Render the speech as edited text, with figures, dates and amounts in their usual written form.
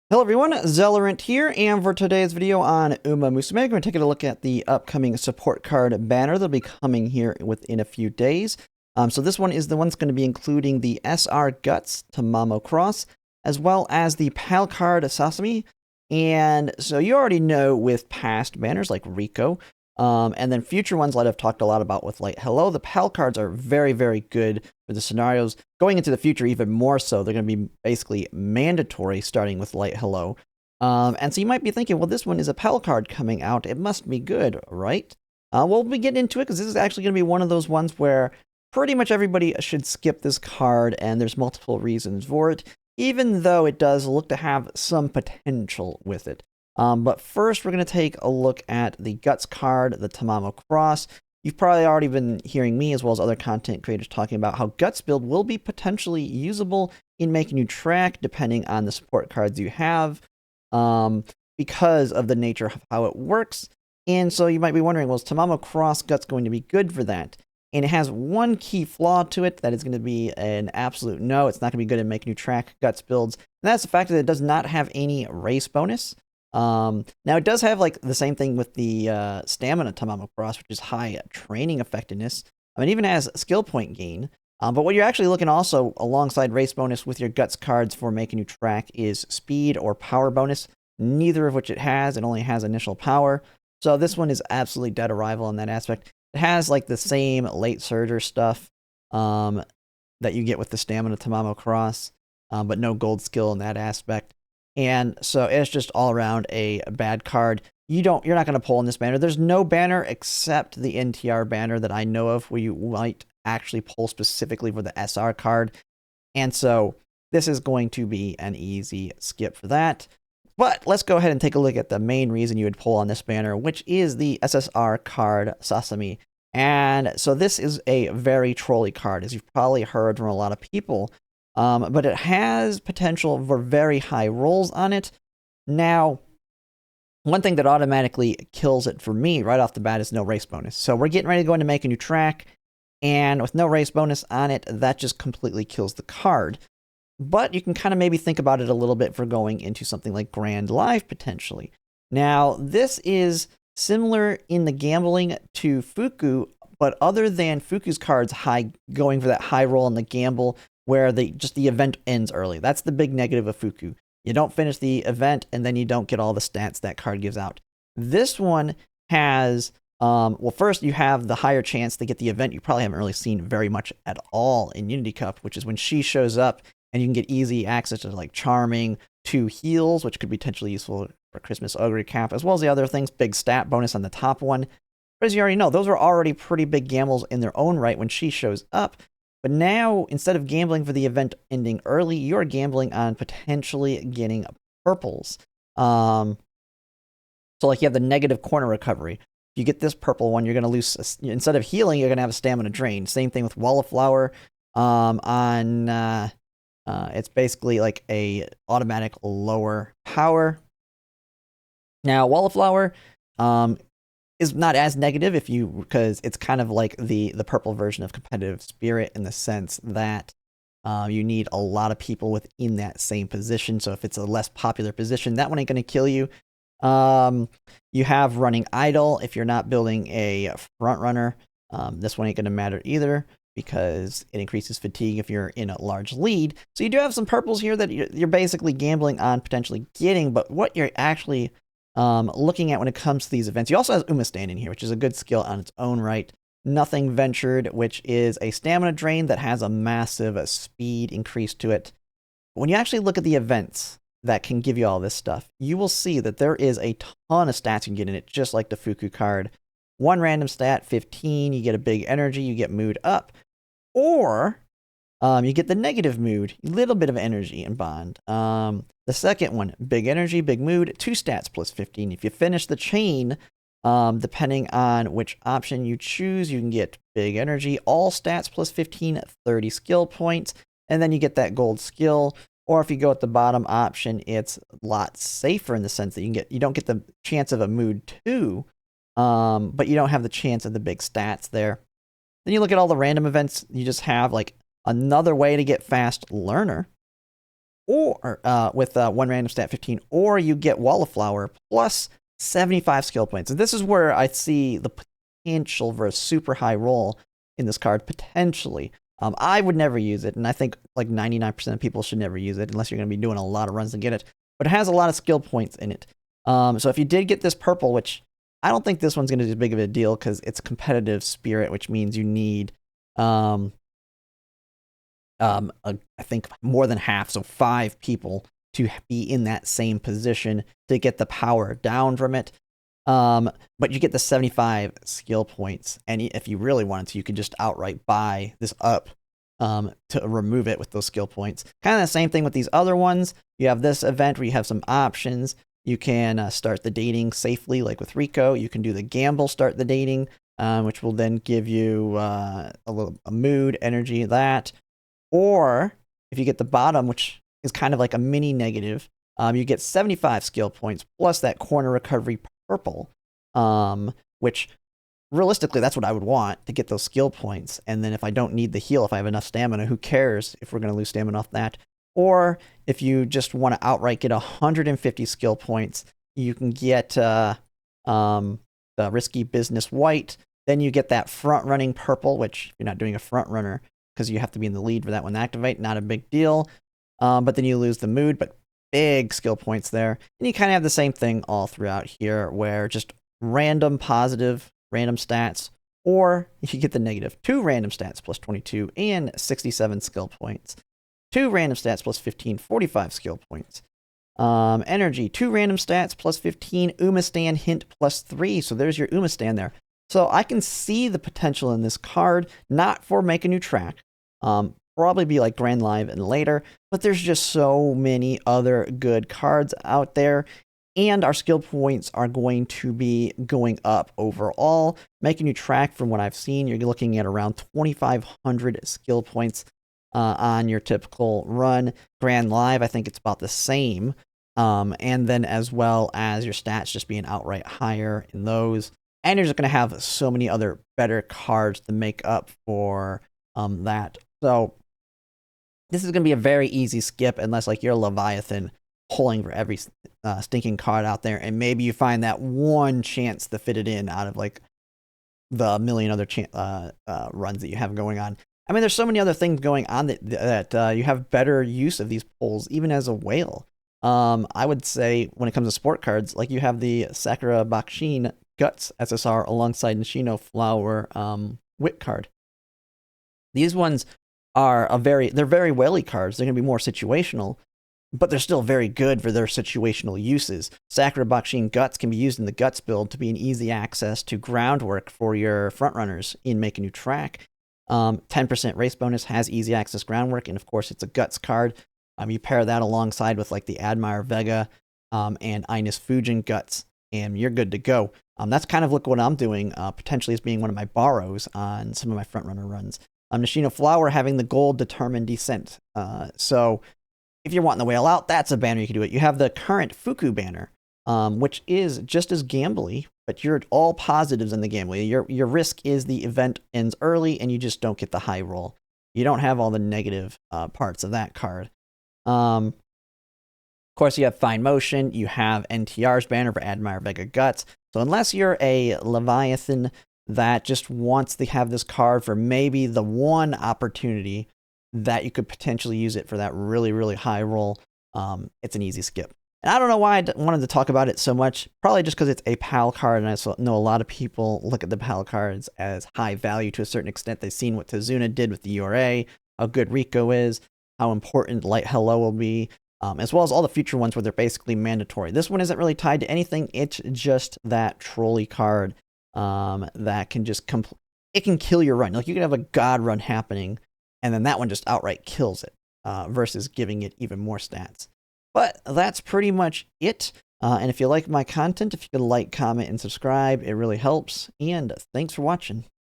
Hello everyone, Zellerant here, and for today's video on Umamusume, we're going to take a look at the upcoming support card banner that'll be coming here within a few days. So this one is the one that's going to be including the SR Guts Tamamo Cross, as well as the PAL card Sasami. And so you already know with past banners like Rico, and then future ones that I've talked a lot about with like Hello, the PAL cards are very, very good for the scenarios. Going into the future, even more so, they're going to be basically mandatory starting with Light Hello. And so you might be thinking, well, this one is a PAL card coming out. It must be good, right? Well, we get into it because this is actually going to be one of those ones where pretty much everybody should skip this card, and there's multiple reasons for it, even though it does look to have some potential with it. But first, we're going to take a look at the Guts card, the Tamamo Cross. You've probably already been hearing me as well as other content creators talking about how Guts build will be potentially usable in making you track depending on the support cards you have, because of the nature of how it works. And so you might be wondering, well, is Tamamo Cross Guts going to be good for that? And it has one key flaw to it that is going to be an absolute no. It's not going to be good at making you track Guts builds. And that's the fact that it does not have any race bonus. Now it does have like the same thing with the stamina Tamamo Cross, which is high training effectiveness. I mean, it even has skill point gain. But what you're actually looking also alongside race bonus with your Guts cards for making you track is speed or power bonus. Neither of which it has. It only has initial power. So this one is absolutely dead arrival in that aspect. It has like the same late surger stuff that you get with the stamina Tamamo Cross, but no gold skill in that aspect. And so it's just all around a bad card. You're not going to pull in this banner. There's no banner except the NTR banner that I know of where you might actually pull specifically for the SR card. And so this is going to be an easy skip for that. But let's go ahead and take a look at the main reason you would pull on this banner, which is the SSR card Sasami. And so this is a very trolly card, as you've probably heard from a lot of people. But it has potential for very high rolls on it. Now, one thing that automatically kills it for me right off the bat is no race bonus. So we're getting ready to go into make a new track, and with no race bonus on it, that just completely kills the card. But you can kind of maybe think about it a little bit for going into something like Grand Live potentially. Now, this is similar in the gambling to Fuku, but other than Fuku's cards going for that high roll in the gamble, where the event ends early. That's the big negative of Fuku. You don't finish the event, and then you don't get all the stats that card gives out. This one has, well, first you have the higher chance to get the event you probably haven't really seen very much at all in Unity Cup, which is when she shows up, and you can get easy access to like Charming, 2 heals, which could be potentially useful for Christmas Ogre Cap, as well as the other things, big stat bonus on the top one. But as you already know, those are already pretty big gambles in their own right when she shows up. But now, instead of gambling for the event ending early, you're gambling on potentially getting purples. So like you have the negative corner recovery. If you get this purple one, you're going to lose, instead of healing, you're going to have a stamina drain. Same thing with Wallflower. It's basically like a automatic lower power. Now, Wallflower, is not as negative because it's kind of like the purple version of competitive spirit in the sense that you need a lot of people within that same position. So if it's a less popular position, that one ain't going to kill you. You have running idle if you're not building a front runner. This one ain't going to matter either because it increases fatigue if you're in a large lead. So you do have some purples here that you're basically gambling on potentially getting, but what you're actually looking at when it comes to these events. You also have Umamusume in here, which is a good skill on its own right. Nothing Ventured, which is a stamina drain that has a massive speed increase to it. When you actually look at the events that can give you all this stuff, you will see that there is a ton of stats you can get in it, just like the Fuku card. One random stat, 15, you get a big energy, you get mood up. Or you get the negative mood, a little bit of energy in bond. The second one, big energy, big mood, 2 stats plus 15. If you finish the chain, depending on which option you choose, you can get big energy, all stats plus 15, 30 skill points, and then you get that gold skill. Or if you go at the bottom option, it's a lot safer in the sense that you don't get the chance of a mood 2, but you don't have the chance of the big stats there. Then you look at all the random events, you just have like another way to get fast learner. or with 1 random stat 15, or you get Wall of Flower plus 75 skill points. And this is where I see the potential for a super high roll in this card, potentially. I would never use it, and I think like 99% of people should never use it unless you're going to be doing a lot of runs to get it. But it has a lot of skill points in it. So if you did get this purple, which I don't think this one's going to be as big of a deal because it's competitive spirit, which means you need, I think more than half, so 5 people to be in that same position to get the power down from it. But you get the 75 skill points, and if you really wanted to, you could just outright buy this up to remove it with those skill points. Kind of the same thing with these other ones. You have this event where you have some options. You can start the dating safely, like with Rico. You can do the gamble, start the dating, which will then give you a mood, energy, that. Or if you get the bottom, which is kind of like a mini negative, you get 75 skill points plus that corner recovery purple, which realistically, that's what I would want to get those skill points. And then if I don't need the heal, if I have enough stamina, who cares if we're going to lose stamina off that? Or if you just want to outright get 150 skill points, you can get the risky business white. Then you get that front running purple, which you're not doing a front runner because you have to be in the lead for that one to activate. Not a big deal. But then you lose the mood, but big skill points there. And you kind of have the same thing all throughout here, where just random positive, random stats, or you get the negative 2 random stats plus 22 and 67 skill points. 2 random stats plus 15, 45 skill points. Energy, 2 random stats plus 15, Umamusume hint plus 3. So there's your Umamusume there. So I can see the potential in this card, not for make a new track. Probably be like Grand Live and later, but there's just so many other good cards out there, and our skill points are going to be going up overall. Making you track, from what I've seen, you're looking at around 2,500 skill points on your typical run. Grand Live, I think it's about the same, and then as well as your stats just being outright higher in those. And you're just going to have so many other better cards to make up for that. So this is going to be a very easy skip unless like you're a Leviathan pulling for every stinking card out there, and maybe you find that one chance to fit it in out of like the million other runs that you have going on. I mean, there's so many other things going on that you have better use of these pulls, even as a whale. I would say when it comes to sport cards, like you have the Sakura Bakshin Guts SSR alongside Nishino Flower Wit card. These ones are they're very whaley cards. They're going to be more situational, but they're still very good for their situational uses. Sakura Bakshin Guts can be used in the Guts build to be an easy access to groundwork for your frontrunners in Make a New Track. 10% race bonus, has easy access groundwork, and of course it's a Guts card. You pair that alongside with like the Admire Vega and Ines Fujin Guts, and you're good to go. That's kind of look what I'm doing, potentially as being one of my borrows on some of my frontrunner runs. Nishino Flower having the gold determined descent. So if you're wanting the whale out, that's a banner you can do it. You have the current Fuku banner, which is just as gambly, but you're all positives in the gambly. Your risk is the event ends early and you just don't get the high roll. You don't have all the negative parts of that card. Of course, you have Fine Motion. You have NTR's banner for Admire Vega Guts. So unless you're a Leviathan that just wants to have this card for maybe the one opportunity that you could potentially use it for that really, really high roll, it's an easy skip. And I don't know why I wanted to talk about it so much. Probably just because it's a PAL card, and I know a lot of people look at the PAL cards as high value to a certain extent. They've seen what Tazuna did with the URA, how good Rico is, how important Light Hello will be, as well as all the future ones where they're basically mandatory. This one isn't really tied to anything. It's just that trolley card that can just it can kill your run. Like you can have a god run happening, and then that one just outright kills it, versus giving it even more stats. But that's pretty much it. And if you like my content, if you could like, comment, and subscribe, it really helps. And thanks for watching.